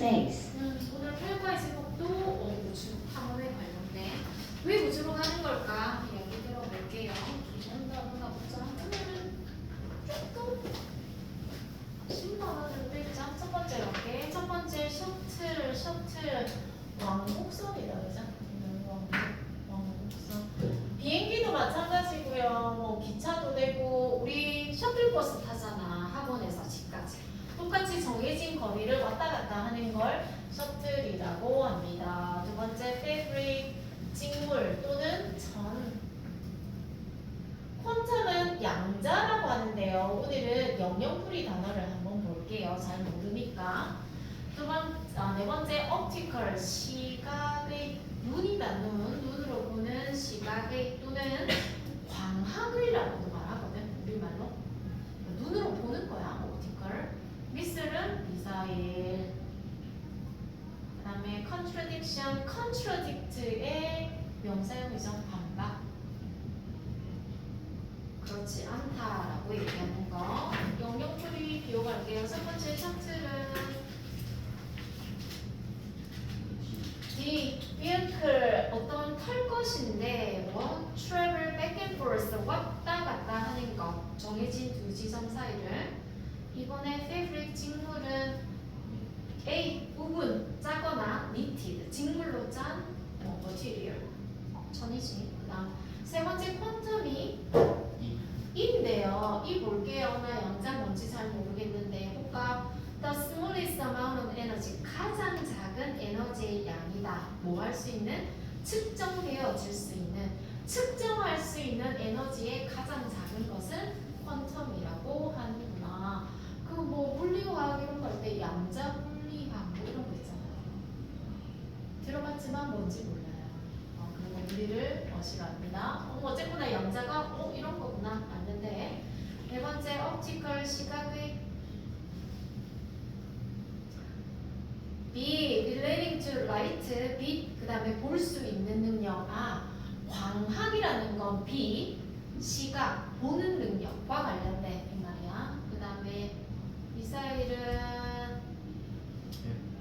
space. 오늘 8과의 제목도 우주 탐험에 관련된 왜 우주로 가는 걸까 이야기 들어볼게요. 기본 단어가 보자. 오늘은 조금 신나는 글자. 첫 번째 이렇게 첫 번째 셔틀 왕복선이다, 그죠? 왕복선. 비행기도 마찬가지고요. 뭐 기차도 되고 우리 셔틀버스 타잖아. 학원에서 집까지. 똑같이 정해진 거리를 왔다 갔다 하는 걸 셔틀이라고 합니다. 두 번째 fabric, 직물 또는 전. 퀀텀은 양자라고 하는데요. 오늘은 영영풀이 단어를 한번 볼게요. 잘 모르니까. 네 번째 optical, 시각의 눈이다. 눈으로 보는 시각의 또는 광학의라고도 말하거든. 우리말로 눈으로 보는 거야. optical. 미술은 미사일. 그 다음에 contradiction, contradict의 명사형이죠. 반박. 그렇지 않다라고 얘기하는 거. 영영풀이 비워갈게요. 첫 번째 셔틀은 D, vehicle, 어떤 탈 것인데 뭐 travel back and forth, 왔다 갔다 하는 것. 정해진 두 지점 사이를. 이번에 fabric, 직물은 A, 우분, 짜거나 knitted, 직물로 짠 material, 천이지. 그 다음 세 번째 퀀텀이 인데요. 이 볼게요. 나 양자 뭔지 잘 모르겠는데 볼까? The smallest amount of energy, 가장 작은 에너지의 양이다. 뭐 할 수 있는? 측정되어질 수 있는, 측정할 수 있는 에너지의 가장 작은 것은 퀀텀이라고 하는구나. 그 뭐 물리화학 이런 거 할 때 양자 물리학 뭐 이런 거 있잖아요. 들어봤지만 뭔지 몰라요. 그리고 물리를 싫어합니다. 어쨌거나 양자가 이런 거구나 맞는데. 네 번째 optical, 시각의 B, relating to light, 빛, 그 다음에 볼 수 있는 능력. 광학이라는 건 B, 시각, 보는 능력과 관련된 이 말이야. 그 다음에 미사일은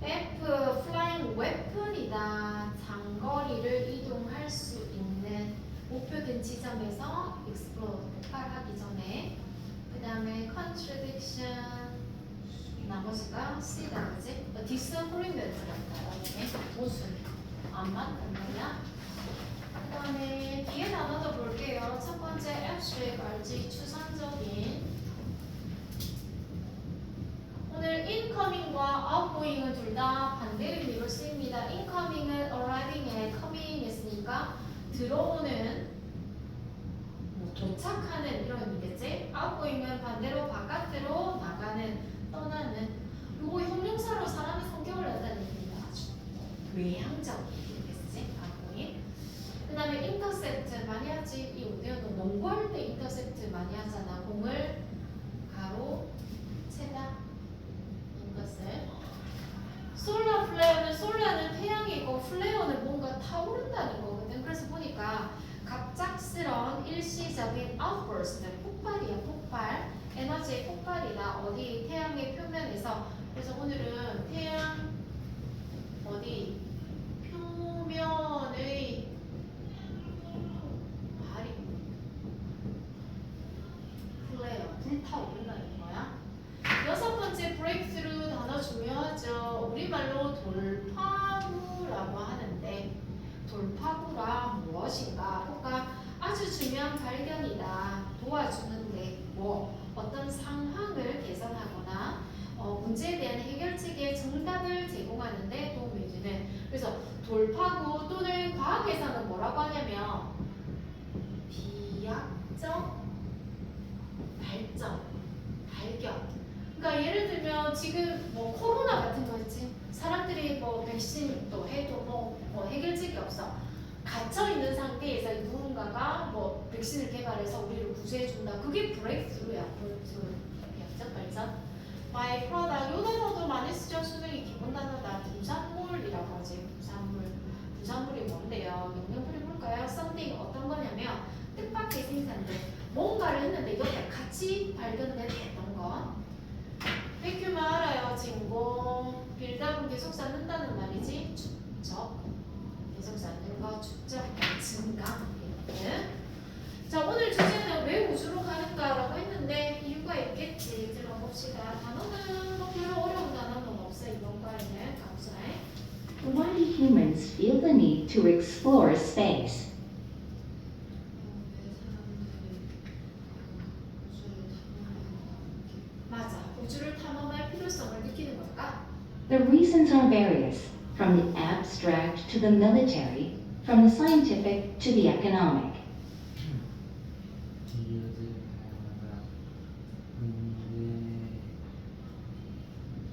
F, flying weapon이다. 장거리를 이동할 수 있는 목표된 지점에서 explode, 폭발하기 전에. 그 다음에 contradiction, 나머지가 C다, 그지? disagreement랄까요? 모순, 안 맞는 말이야. 그 다음에 뒤에 단어도 볼게요. 첫 번째 abstract, 알지? 추상적인. 오늘 incoming과 outgoing은 둘 다 반대 의미로 쓰입니다. incoming은 arriving에 coming 했으니까 들어오는, 도착하는 이런 의미겠지? outgoing은 반대로 바깥으로 나가는, 떠나는. 요거 형용사로 사람의 성격을 나타냅니다. 아주 외향적 이렇겠지? outgoing. 그 다음에 intercept 많이 하지. 이 오디오는 농구할 때 intercept 많이 하잖아. 공을 가로 채다. 이것을. 솔라 플레어는, 솔라는 태양이고 플레어는 뭔가 타오른다는 거거든. 그래서 보니까 갑작스러운 일시적인 outburst, 폭발이야. 폭발, 에너지의 폭발이다. 어디? 태양의 표면에서. 그래서 오늘은 태양 어디? 표면의 발이 플레어, 불타오른다는 거야. 여섯 번째 breakthrough 단어 중요하죠. 우리말로 돌파구라고 하는데 돌파구가 무엇인가? 볼까? 아주 중요한 발견이다. 도와주는데 뭐 어떤 상황을 개선하거나 문제에 대한 해결책의 정답을 제공하는데 도움이 주는. 그래서 돌파구 또는 과학에서는 뭐라고 하냐면 비약적 발전, 발견. 그러니까 예를 들면 지금 뭐 코로나 같은 거 있지. 사람들이 뭐 백신도 해도 뭐 해결책이 없어. 갇혀 있는 상태에서 누군가가 뭐 백신을 개발해서 우리를 구제해준다. 그게 브레이크스루야. 브레이크스루. 비약적 발전. by product. 요 단어도 많이 쓰죠. 수능이 기본 단어다. 부산물이라고 하지. 부산물. 부산물이 뭔데요? 영영풀이 볼까요? something 어떤 거냐면 뜻밖의 생산들. 뭔가를 했는데 옆에 같이 발견된 어떤 거. 백큐만 알아요. 진공, 빌드업 계속 쌓는다는 말이지. 축적. 계속 쌓는 거, 축적, 증강. 자, 오늘 주제는 왜 우주로 가는가라고 했는데 이유가 있겠지. 들어봅시다. 단어는 뭐 별로 어려운 단어는 없어. 이번 과에는 가보자. Why do humans feel the need to explore space? 맞아. 우주를 탐험할 필요성을 느끼는 걸까? The reasons are various, from the abstract to the military, from the scientific to the economic. 이유들 다양하다.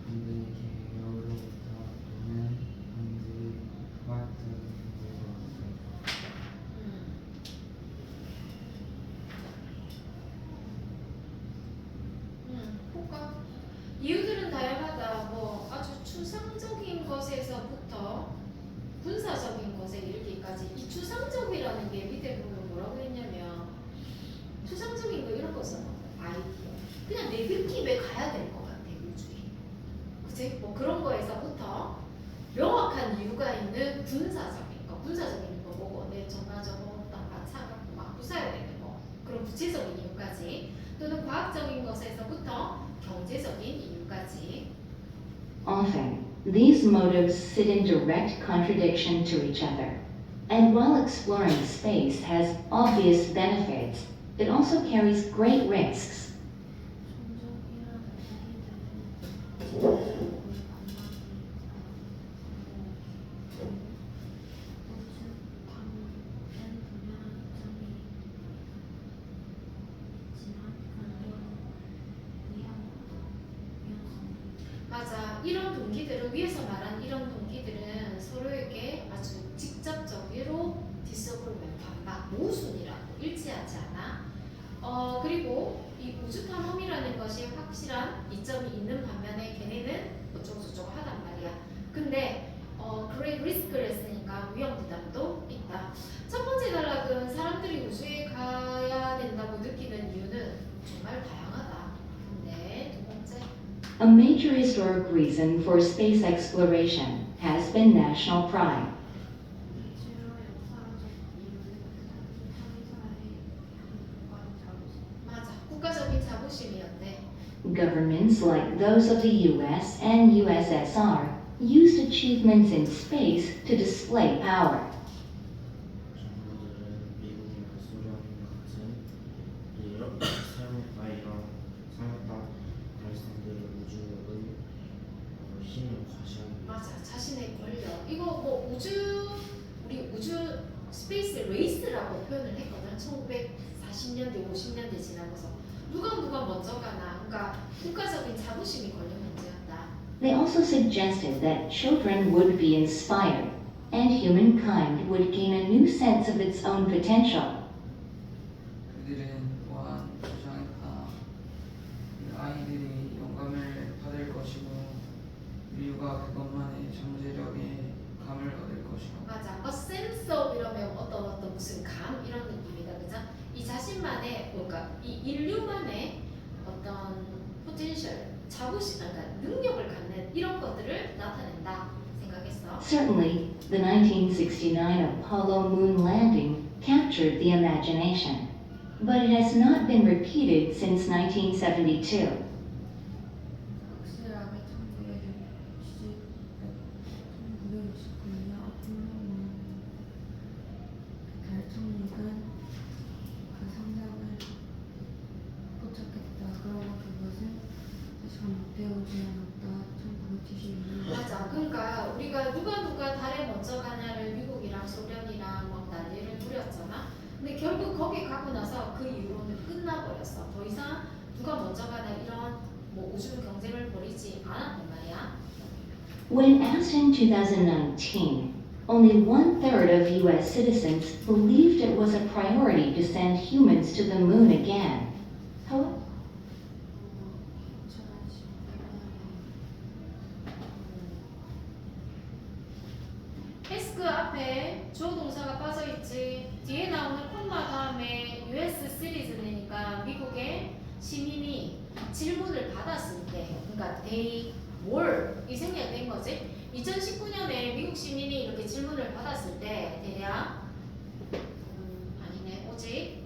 근대 개요로부터 또는 현재 과학적인 이유로서 볼까? 이유들은 다양하다. 뭐 아주 추상적인 것에서부터 군사적인 것에 이르기까지. 이 추상적이라는 게 밑에 보면 뭐라고 했냐면 추상적인 거 이런 거잖아. 아이디어. 그냥 내 느낌에 가야 될 것 같아 우주에. 그치? 뭐 그런 거에서부터 명확한 이유가 있는 군사적인 거. 군사적인 거 보고 내 전반적으로 딱 맞춰갖고 막 부숴야 되는 거. 그런 구체적인 이유까지. 또는 과학적인 것에서부터 경제적인 이유까지. Often, these motives sit in direct contradiction to each other. And while exploring space has obvious benefits, it also carries great risks. 맞아. 이런 동기들을 위해서 말한 이런 동기들은 서로에게 아주 직접적으로 디스어그리먼트 반박 모순이라고 일치하지 않아. 그리고 이 우주 탐험이라는 것이 확실한 이점이 있는 반면에 걔네는 어쩌고저쩌고 하단 말이야. 근데 great risk를 했으니까 위험 부담도 있다. 첫 번째 단락은 사람들이 우주에 가야 된다고 느끼는 이유는 정말 다양하다. 근데 두 번째 A major historic reason for space exploration has been national pride. 맞아. 국가적인 자부심이었대. Governments like those of the US and USSR used achievements in space to display power. 정부들은 미국이나 소련 같은 사용했다 발생들의 우주의 힘을 과시하기 위해 맞아. 자신의 권력. 이거 뭐 우리 우주 스페이스 레이스라고 표현을 했거든. 1940년대, 50년대 지나고서 누가 먼저 가나. 그러니까 국가적인 자부심이 걸린 문제였다. They also suggested that children would be inspired, and humankind would gain a new sense of its own potential. 그들은 또한 주장했다. 아이들이 영감을 받을 것이고 인류가 그것만의 잠재력에 감을 얻을 것이고. 맞아. A sense of 이러면 어떤 무슨 감 이런 느낌이다. 그죠? 이 자신만의 뭔가 이 인류만의 어떤 potential, 자부심, 그러니까 능력을 갖는 이런 것들을 나타낸다 생각했어. Certainly, the 1969 Apollo moon landing captured the imagination, but it has not been repeated since 1972. 확실하게 1969년 아폴로 달 착륙은 그 상상을 포착했다. 그러고 그것은 다시 반복되어오지 않았다. 1972년. 맞아. 그러니까 우리가 누가 달에 먼저 가냐를 미국이랑 소련이랑 막 난리를 부렸잖아. 근데 결국 거기 가고 나서 그 이후로는 끝나버렸어. 더 이상 누가 먼저 가냐 이런 뭐 우주 경쟁을 벌이지 않았단 말이야. When asked in 2019, only 1/3 of US citizens believed it was a priority to send humans to the moon again. However, 에스크 앞에 주어 동사가 빠져 있지. 뒤에 나오는 콤마 다음에 US 시리즈니까 미국의 시민이 질문을 받았을 때, 그러니까 they were 이 생략된 거지. 이 질문을 받았을 때 대략 아니네 오직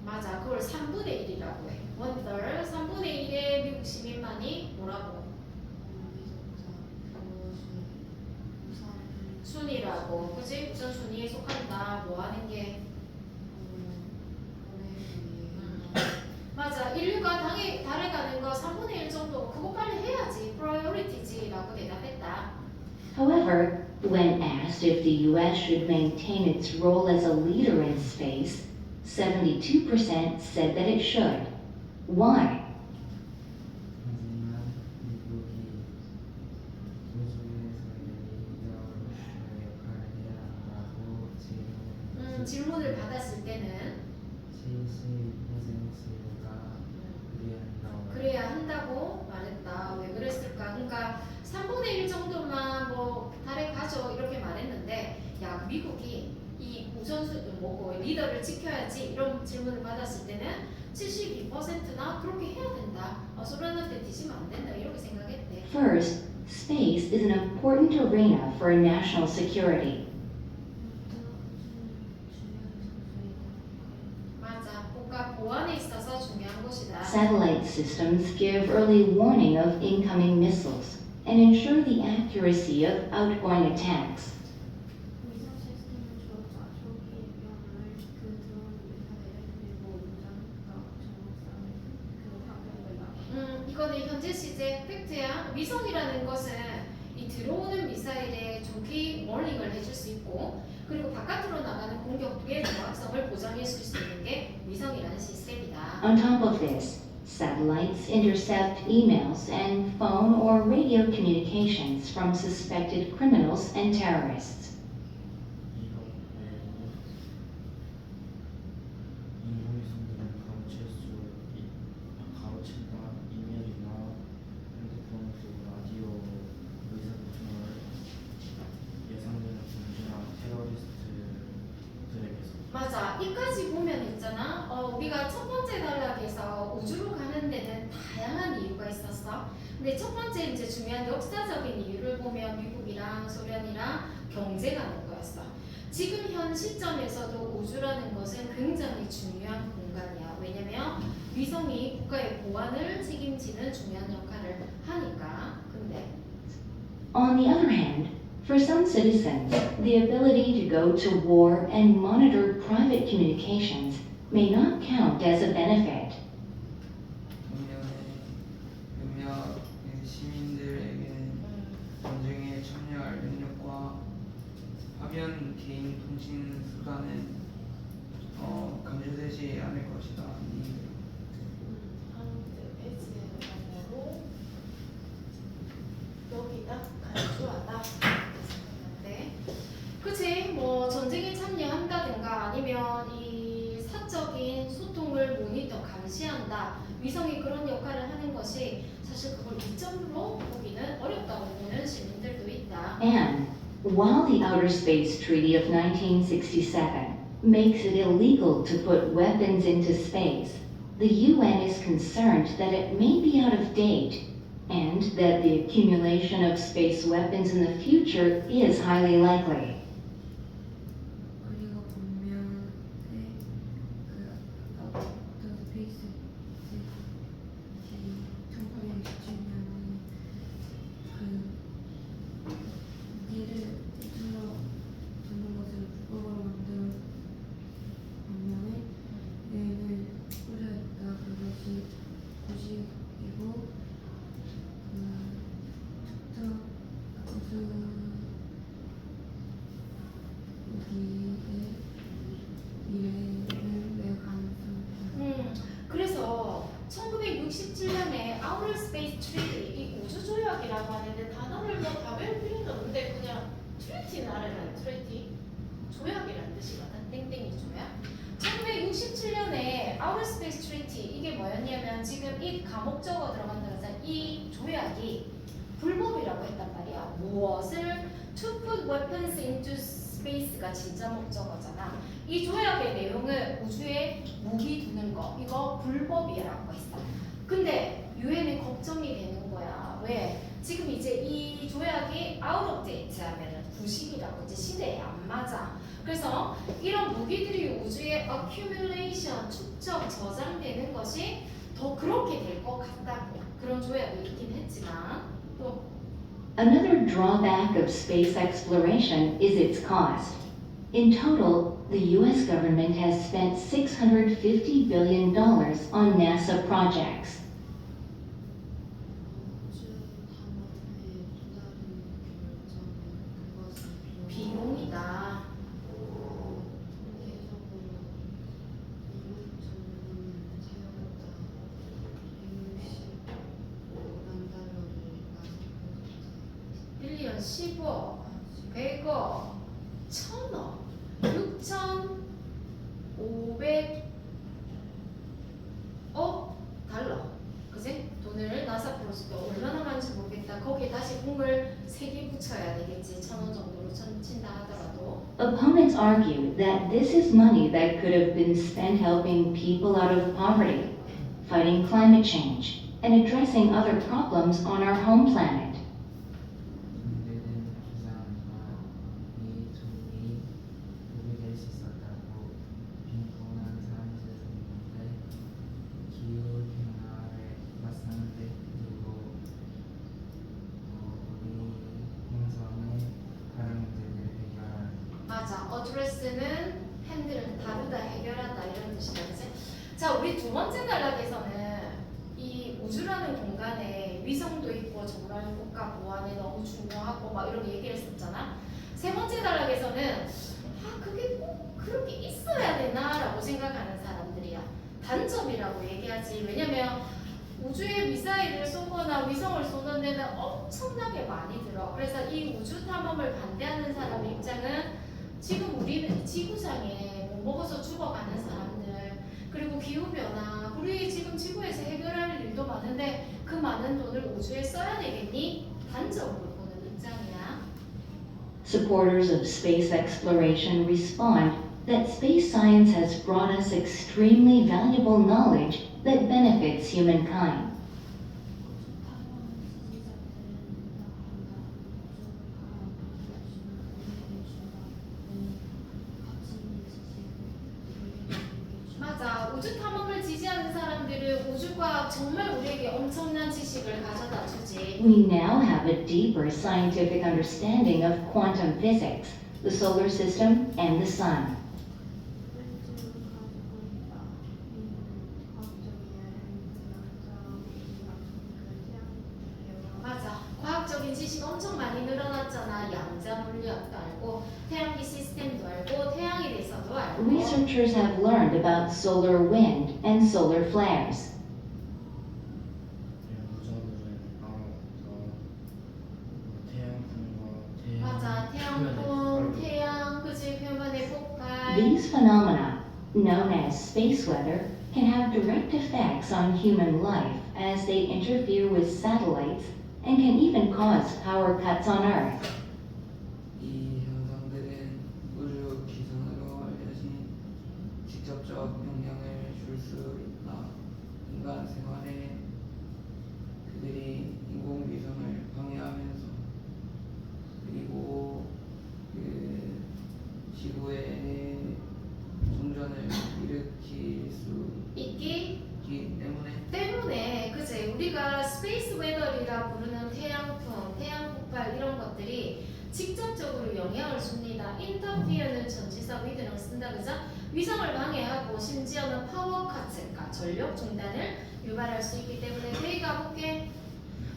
맞아 그걸 3분의 1이라고 해. 원들 3분의 1의 미국 시민만이 뭐라고? 순위라고 그지? 우선순위에 속한다. 뭐 하는 게? 맞아 인류가 달에 가는 거 3분의 1 정도 그거 빨리 해야지 priority지라고 대답했다. However, when asked if the US should maintain its role as a leader in space, 72% said that it should. Why? 하지만 미국이 우주에서의 리더로서의 역할을 해야 한다고 질문을 받았을 때는 72%가 그래야 한다고 말했다. 왜 그랬을까? 그러니까 3분의 1 정도만 뭐 달에 가죠 이렇게 말했는데 야 미국이 이 뭐고 리더를 지켜야지 이런 질문을 받았을 때는 72%나 그렇게 해야 된다. 소련한테 뒤지면 안 된다 이렇게 생각했대. First, space is an important arena for national security. 맞아. 국가 보안에 있어서 중요한 것이다. Satellite systems give early warning of incoming missiles and ensure the accuracy of outgoing attacks. 위성 시스템을 주어져 초기 예견을 그 드론 미사일을 그리고 운전과 정확성을 그 확인을 이거는 현재 시제 팩트야. 위성이라는 것은 이 들어오는 미사일에 조기 워닝을 해줄 수 있고 그리고 바깥으로 나가는 공격의 정확성을 보장해 줄 수 있는 게 위성이라는 시스템이다. On top of this, satellites intercept emails and phone or radio communications from suspected criminals and terrorists. 이것 외에도 인공위성들은 가로챈다 이메일이나 핸드폰 그리고 라디오 의사소통을 예상되는 범죄나 테러리스트들에게서 맞아. 이까지 보면 있잖아. 우리가 첫 번째 단락에서 우주로 가는 데는 다양한 이유가 있었어. 근데 첫 번째 이제 중요한 역사적인 이유를 보면 미국이랑 소련이랑 경쟁하는 거였어. 지금 현 시점에서도 우주라는 것은 굉장히 중요한 공간이야. 왜냐면 위성이 국가의 보안을 책임지는 중요한 역할을 하니까. 근데 On the other hand, for some citizens, the ability to go to war and monitor private communications may not count as a benefit. 몇몇 시민들에게는 전쟁에 참여할 능력과 화면 개인 통신 수단은 감지되지 않을 것이다. 여기다 간주하다 생각하는데 그치 뭐 전쟁에 참여한다든가 아니면 이 사적인 소통을 모니터 감시한다 위성이 그런 역할을 하는 것이 사실 그걸 이점으로 보기는 어렵다고 보는 시민들도 있다. And while the Outer Space Treaty of 1967 makes it illegal to put weapons into space, the UN is concerned that it may be out of date and that the accumulation of space weapons in the future is highly likely. 그리고 보면 그 스페이스 1967년에 그 무기를 우주로 두는 것을 불법으로 만든 반면에 유엔을 꾸려있다. 그것이 고식이고 특정 우주 무기의 미래를 낼 가능성이 그래서 1967년에 Outer Space Treaty 이 우주 조약이라고 하는데 단어를 뭐 다 외울 필요는 없는데 그냥 트리티는 알아요. 트리티 조약이라는 뜻이거든. 땡땡이 조약. 1967년에 Outer Space Treaty 이게 뭐였냐면 지금 이 감옥적어 들어간다고 해서 이 조약이 불법이라고 했단 말이야. 무엇을 to put weapons into space가 진짜 목적어잖아. 이 조약의 내용을 우주에 무기 두는 거 이거 불법이라고 했어. 근데 유엔이 걱정이 되는 거야. 왜? 지금 이제 이 조약이 out of date 하면은 구식이라고 이제 시대에 안 맞아. 그래서 이런 무기들이 우주에 accumulation, 축적, 저장되는 것이 더 그렇게 될 것 같다고 그런 조약이 있긴 했지만 또 Another drawback of space exploration is its cost. In total, the US government has spent $650 billion on NASA projects. 비용이다. 빌리언 10억, 100억, 1000억, 6,500억 달러. 그지? 돈을 나사 프로젝트 얼마나 많은지 모르겠다. 거기에 다시 공을 3개 붙여야 되겠지. 1,000원 정도로 친다 하더라도. Opponents argue that this is money that could have been spent helping people out of poverty, fighting climate change, and addressing other problems on our home planet. 문제된 기상과 이 돈이 도움이 될 수 있었다고 빈곤한 사람들은 있는데 기후 변화에 맞서는데 그리고 우리 행성의 다른 문제들을 해결할 맞아. 어드레스는 핸들은 다루다, 해결하다 이런 뜻이다. 그치? 자, 우리 두 번째 단락에서는 이 우주라는 공간에 위성도 있고 정말 국가 보안에 너무 중요하고 막 이런 얘기를 했었잖아. 세 번째 단락에서는 그게 꼭 그렇게 있어야 되나라고 생각하는 사람들이야. 단점이라고 얘기하지. 왜냐면 우주에 미사일을 쏘거나 위성을 쏘는 데는 엄청나게 많이 들어. 그래서 이 우주 탐험을 반대하는 사람 입장은 지금 우리는 이 지구상에 못 먹어서 죽어가는 사람들 그리고 기후변화 우리 지금 지구에서 해결할 일도 많은데 그 많은 돈을 우주에 써야 되겠니? 단점으로 보는 입장이야. Supporters of space exploration respond that space science has brought us extremely valuable knowledge that benefits humankind. 맞아. 우주 탐험을 지지하는 사람들은 우주과학 정말 우리에게 엄청난 지식을 가져다 주지. We now have a deeper scientific understanding of quantum physics, the solar system, and the sun. 맞아. 과학적인 지식 엄청 많이 늘어났잖아. 양자 물리학도 알고, 태양계 시스템도 알고, 태양에 대해서도 알고. Researchers have learned about solar wind and solar flares. 우주는 아무것도 태양풍과 맞아. 태양풍, 태양, 그지? 표면의 폭발. These phenomena, known as space weather, can have direct effects on human life as they interfere with satellites and can even cause power cuts on Earth. 이 현상들은 우주 기상으로 알려진 직접적 영향을 줄 수 있다. 인간 생활에 그들이 인공위성을 방해하면서 그리고 그 지구의 종전을 일으킬 수 있기 있기 때문에 그지 우리가 스페이스 웨더리라 부르는 태양풍, 태양 폭발 이런 것들이 직접적으로 영향을 줍니다. 인터피어는 전치사 위드랑 쓴다 그죠? 위성을 방해하고 심지어는 파워 카츠가 전력 중단을 유발할 수 있기 때문에 데이 가볼게.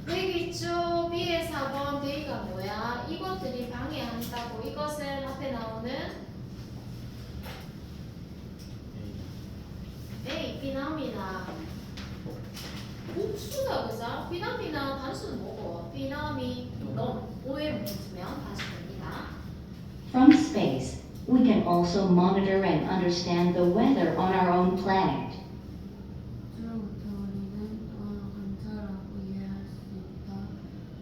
여기 있죠? B의 4번 데이가 뭐야? 이것들이 방해한다고 이것은 앞에 나오는 A, 비나미나 복수다 그죠? 비나미나 단수는 뭐고? 비나미 넌 오해 못하면 다시 됩니다. From space, we can also monitor and understand the weather on our own planet. 우주로부터 우리는 또한 관찰하고 이해할 수 있다.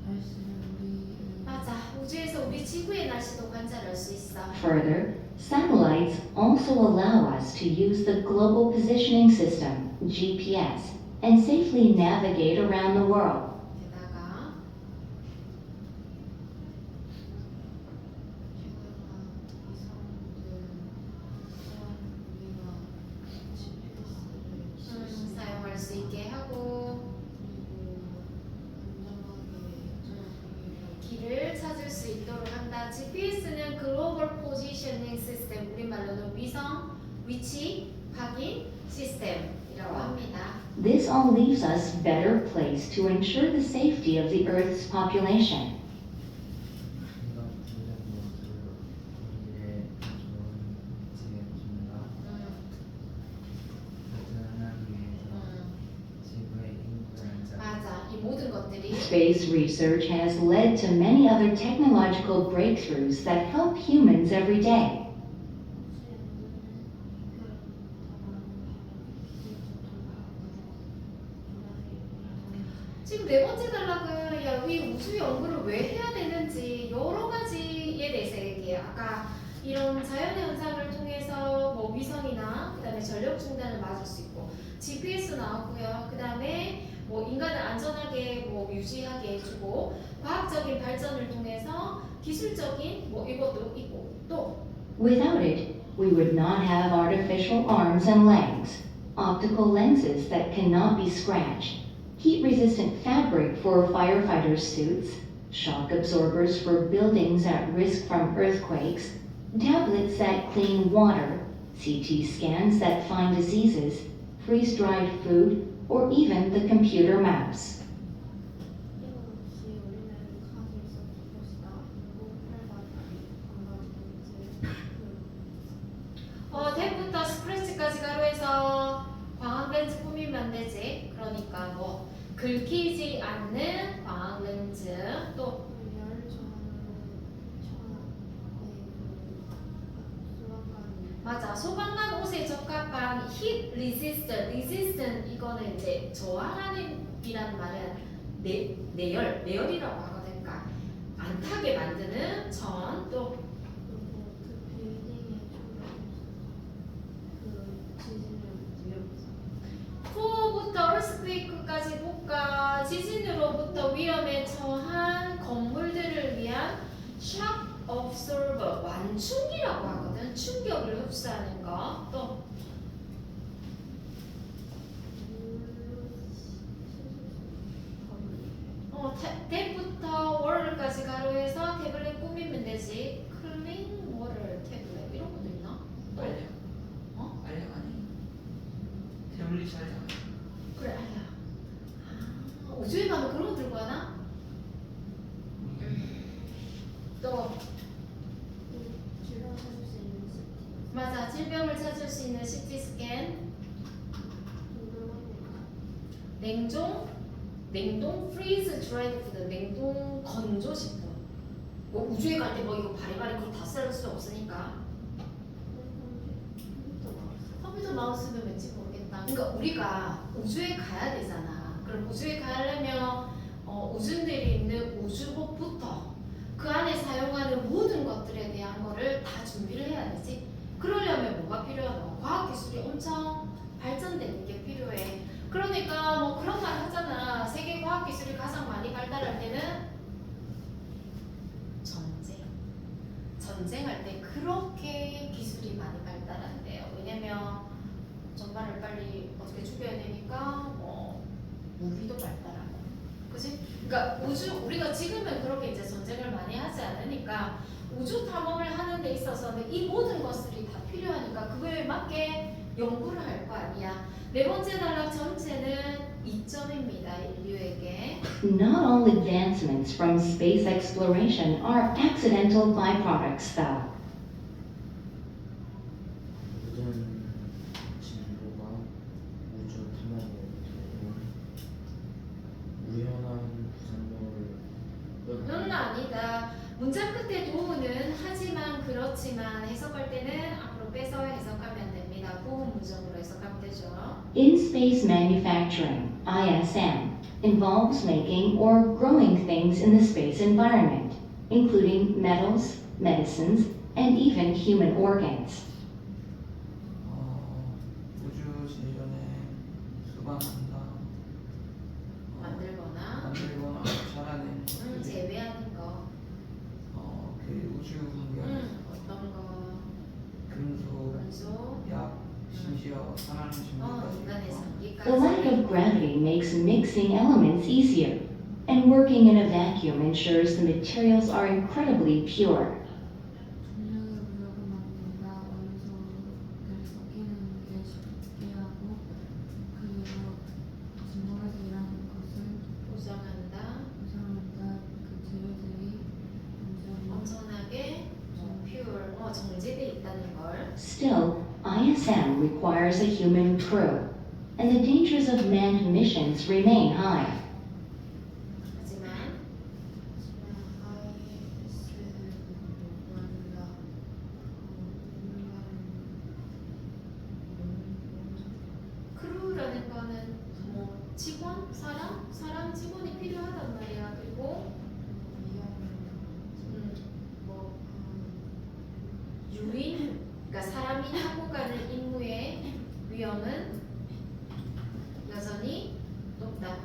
날씨를 우리의 맞아. 우주에서 우리 지구의 날씨도 관찰할 수 있어. Further, satellites also allow us to use the Global Positioning System, GPS, and safely navigate around the world. 게다가 길을 찾을 수 있도록 한다. GPS는 Global Positioning System, 우리말로는 위성 위치 확인 시스템이라고 합니다. This all leaves us better placed to ensure the safety of the Earth's population. 이런 부정 모습 우리의 좋은 지혜입니다. 발전하기 위해서 지구의 인구를 맞아. 이 모든 것들이 Space research has led to many other technological breakthroughs that help humans every day. 지금 네 번째 단락은 야, 이 우주 연구를 왜 해야 되는지 여러 가지에 대해서 얘기해요. 아까 이런 자연의 현상을 통해서 뭐 위성이나 그다음에 전력 중단을 막을 수 있고 GPS 나왔고요. 그다음에 뭐 인간을 안전하게 뭐 유지하게 해주고 과학적인 발전을 통해서 기술적인 뭐 이것도 있고 또 Without it, we would not have artificial arms and legs, optical lenses that cannot be scratched, heat-resistant fabric for firefighters' suits, shock absorbers for buildings at risk from earthquakes, tablets that clean water, CT scans that find diseases, freeze-dried food, or even the computer mouse. 이거 없이 우리는 가질 수 없을 것이다. 그리고 활발한 탭부터 스크래치까지 가로해서 광학 렌즈 꾸미면 되지. 그러니까 뭐 긁히지 않는 광학 렌즈 또 열 저항의 맞아 소방관 옷에 적합한 heat resistant 이거는 이제 저항하는 이란 말은 내열이라고 하거든. 그러니까 안 타게 만드는 또 그 빌딩의 그 지진을 위협해서 포부터 earthquake까지 볼까. 지진으로부터 위험에 처한 건물들을 위한 shock absorber 완충기라고 하거든. 충격을 흡수하는 거. 또 탭부터 월까지 가로해서 태블릿 꾸미면 되지. 클린 워터 태블릿 이런 것도 있나? 또 알려? 어? 알려 아니? 태블릿 알려? 그래 아니야. 우주에 가면 그런 거 들고 가나? 또 질병 찾을 수 있는 시티 맞아 질병을 찾을 수 있는 CT 스캔, 냉동 freeze dried food, 냉동 건조식품. 뭐 우주에 갈 때 뭐 이거 바리바리 그거 다 쓸 수 없으니까 컴퓨터 마우스는 왠지 모르겠다. 그러니까 우리가 우주에 가야 되잖아. 그럼 우주에 가려면 우주인들이 있는 우주복부터 그 안에 사용하는 모든 것들에 대한 거를 다 준비를 해야 되지. 그러려면 뭐가 필요하노? 과학기술이 엄청 발전되는 게 필요해. 그러니까 뭐 그런 말 하잖아. 세계 과학기술이 가장 많이 발달할 때는 전쟁할 때 그렇게 기술이 많이 발달한대요. 왜냐면 전발을 빨리 어떻게 죽여야 되니까 뭐 무기도 발달하고, 그지? 그러니까 우리가 지금은 그렇게 이제 전쟁을 많이 하지 않으니까 우주 탐험을 하는 데 있어서는 이 모든 것들이 다 필요하니까 그거에 맞게 연구를 할 거 아니야. 네 번째 단락 전체는 이점입니다. 인류에게. Not all advancements from space exploration are accidental byproducts, though. 모든 진보가 우주 탐험으로 우연한 부산물을 는 아니다. 문장 끝에 도우는 하지만 그렇지만 해석할 때는 앞으로 빼서 해석하면 됩니다. 부분 문장으로 해석하면 되죠. In space manufacturing, ISM, involves making or growing things in the space environment, including metals, medicines, and even human organs. 우주 진전에 수반한다. 만들거나 만들거나 잘하는 것들이 제외하는 거. 그 우주 환경에서 어떤 거. 금속, 원소. 약, 심지어 산화물 인간의 증기까지 The lack 전기까지. of gravity makes mixing elements easier, and working in a vacuum ensures the materials are incredibly pure. 중력의 무력을 막는다. 원소를 섞이는 게 쉽게 하고 그리고 진동에서 일하는 것을 보장한다. 보상한다. 그 재료들이 완전히 엄청나게 pure, 정제돼 있다는 걸. Still, ISM requires a human crew, and the dangers of manned missions remain high. 하지만 크루라는 거는 뭐 직원, 사람 직원이 필요하단 말이야. 그리고 뭐 유인, 그러니까 사람이 하고 가는 임무의 위험은 여전히 높다.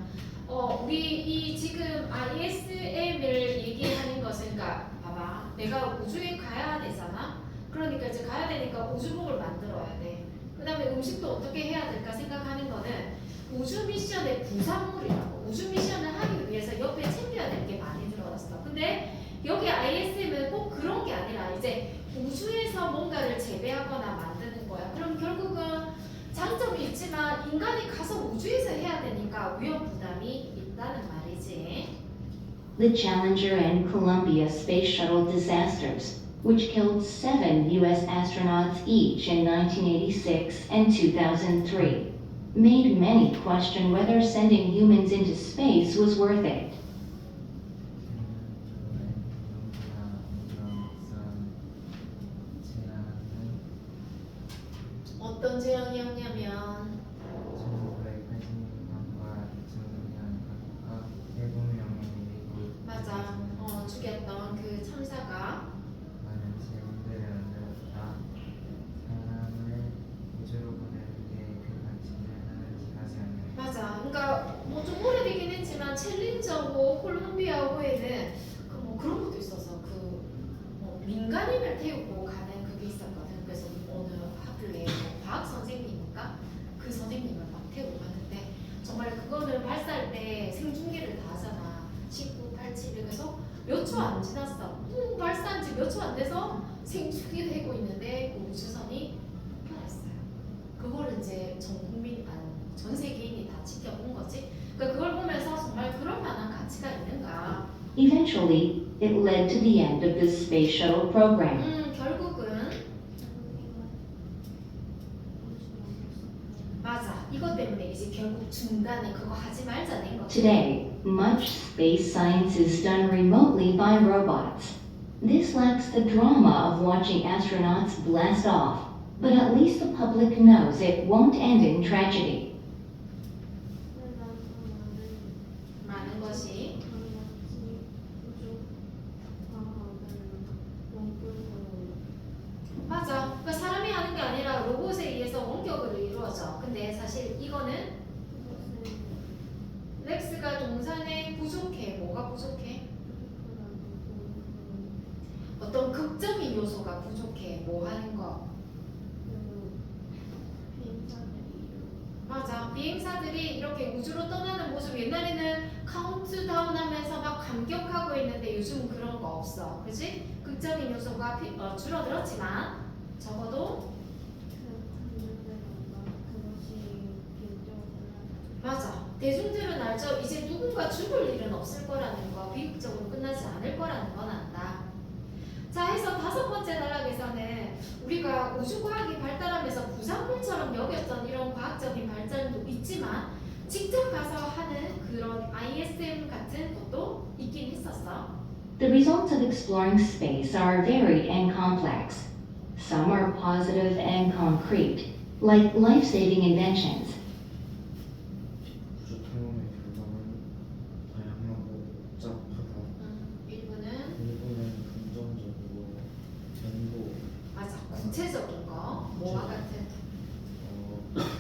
우리 이 지금 ISM을 얘기하는 것은, 그러니까 봐봐, 내가 우주에 가야 되잖아. 그러니까 이제 가야 되니까 우주복을 만들어야 돼. 그다음에 음식도 어떻게 해야 될까 생각하는 거는 우주 미션의 부산물이라고. 우주 미션을 하기 위해서 옆에 챙겨야 될 게 많이 들어왔어. 근데 여기 ISM은 꼭 그런 게 아니라 이제 우주에서 뭔가를 재배하거나 만드는 거야. 그럼 결국은 장점이 있지만 인간이 가서 우주에서 해야 되니까 위험 부담이 있다는 말이지. The Challenger and Columbia space shuttle disasters, which killed 7 U.S. astronauts each in 1986 and 2003, made many question whether sending humans into space was worth it. 어떤 재앙이었냐면 1980년과 2000년 각각 7명의 미국 맞아. 죽였던 그 참사가 많은 질문들을 만들었다. 사람을 우주로 보낼 때 그 가치는 하나씩 하지 않는 맞아. 그러니까 뭐 좀 오래되긴 했지만 챌린저고 콜롬비아호에는 뭐 그런 것도 있어서 뭐 민간인을 태우고 가는 그게 있었거든. 그래서 어느 학교에 뭐 과학 선생님인가 그 선생님을 막 태우고 가는데 정말 그거는 발사할 때 생중계를 다 하잖아. 19, 87 그래서 몇 초 안 지났어. 발사한 지 몇 초 안 돼서 생중계되고 있는데 그 우주선이 폭발했어요. 그거를 이제 전 세계인이 다 지켜본 거지. 그러니까 그걸 보면서 정말 그럴 만한 가치가 있는가. Eventually, it led to the end of the space shuttle program. 결국은 맞아. 이것 때문에 이제 결국 중간에 그거 하지 말자 된 거지. Today, much space science is done remotely by robots. This lacks the drama of watching astronauts blast off, but at least the public knows it won't end in tragedy. 많은 것이 맞아. 그러니까 사람이 하는 게 아니라 로봇에 의해서 원격으로 이루어져. 근데 사실 이거는 렉스가 동산에 부족해. 뭐가 부족해? 어떤 극적인 요소가 부족해. 뭐 하는 거? 맞아. 비행사들이 이렇게 우주로 떠나는 모습 옛날에는 카운트다운 하면서 막 감격하고 있는데 요즘은 그런 거 없어. 그치? 극적인 요소가 줄어들었지만 적어도 맞아. 대중들은 알죠. 이제 누군가 죽을 일은 없을 거라는 거, 비극적으로 끝나지 않을 거라는 건 안다. 자, 해서 5번째 단락에서는 우리가 우주과학이 발달하면서 부산물처럼 여겼던 이런 과학적인 발전도 있지만 직접 가서 하는 그런 ISM 같은 것도 있긴 했었어. The results of exploring space are varied and complex. Some are positive and concrete, like life-saving inventions. 우주 탐험의 결과는 다양하고 복잡하다. 일부는 긍정적이고 전부 맞아. 구체적인 거, 뭐와 같은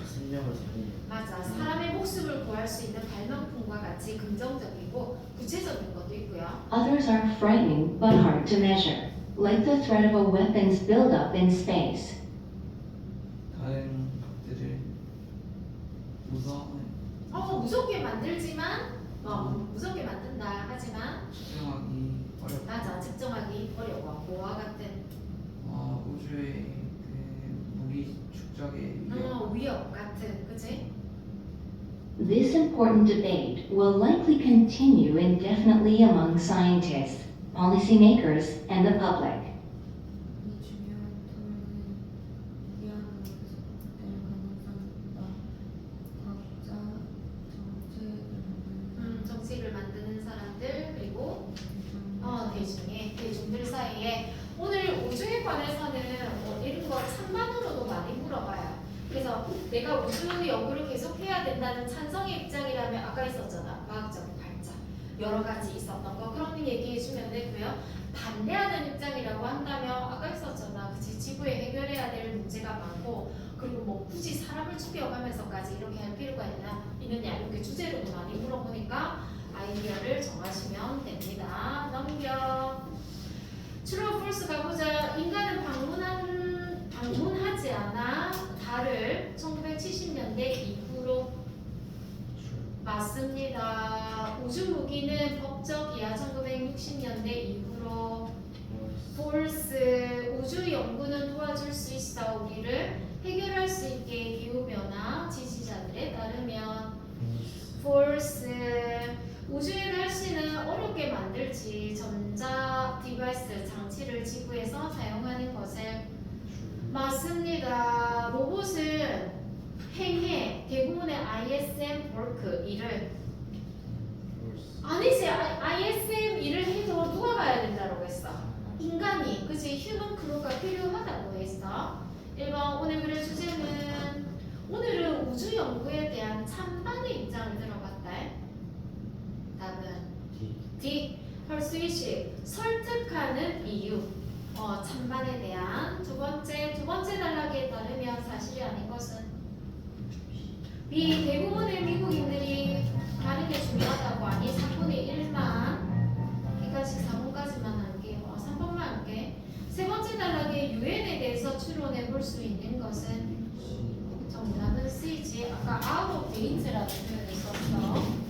생명을 살리는 맞아. 사람의 목숨을 구할 수 있는 발명품과 같이 긍정적이고 구체적인 것도 있고요. Others are frightening but hard to measure, like the threat of a weapons buildup in space. 다른 것들을 무서워해. 무섭게 만들지만 무섭게 만든다. 하지만 측정하기 어렵다. 맞아, 측정하기 어려워. 뭐와 같은 우주의 그 무기 축적의 위력. 위협 같은, 그치? This important debate will likely continue indefinitely among scientists, policymakers, and the public. 이 중요한 토론은 미안으로 계속될 가능성이 있다. 과학자, 정책을 만드는 사람들, 그리고 대중들 사이에 오늘 우주에 관해서는 이런 거 찬반으로도 많이 물어봐요. 그래서 내가 우주 연구를 계속해야 된다는 찬성의 입장이라면 아까 있었잖아. 과학적 발전 여러 가지 있었던 거 그런 거 얘기해 주면 되고요. 반대하는 입장이라고 한다면 아까 있었잖아. 그치? 지구에 해결해야 될 문제가 많고 그리고 뭐 굳이 사람을 죽여가면서까지 이렇게 할 필요가 있느냐 이렇게 주제로도 많이 물어보니까 아이디어를 정하시면 됩니다. 넘겨. True, false 가보자. 인간은 방문하지 않아 달을 1970년대 이후로 맞습니다. 우주 무기는 법적이야. 1960년대 이후로 false. 우주 연구는 도와줄 수 있어. 우리를 해결할 수 있게 기후변화 지지자들에 따르면 false. 우주의 날씨는 어렵게 만들지 전자 디바이스 장치를 지구에서 사용하는 것을 맞습니다. 로봇은 행해 대부분의 ISM work 일을 아니지 ISM 일을 해도 누가 가야 된다고 했어? 인간이 그치 휴먼 크루가 필요하다고 했어. 1번 오늘 글의 주제는 오늘은 우주 연구에 대한 찬반의 입장을 들어봤다. 답은 D. persuasive 설득하는 이유. 찬반에 대한 두 번째 단락에 따르면 사실이 아닌 것은 B. 대부분의 미국인들이 가는 게 중요하다고. 아니 3분의 1만 기가씩 4분까지만 할게요. 3번만 할게. 세 번째 단락에 유엔에 대해서 추론해 볼 수 있는 것은 정답은 C지. 아까 out of date라는 표현을 썼어.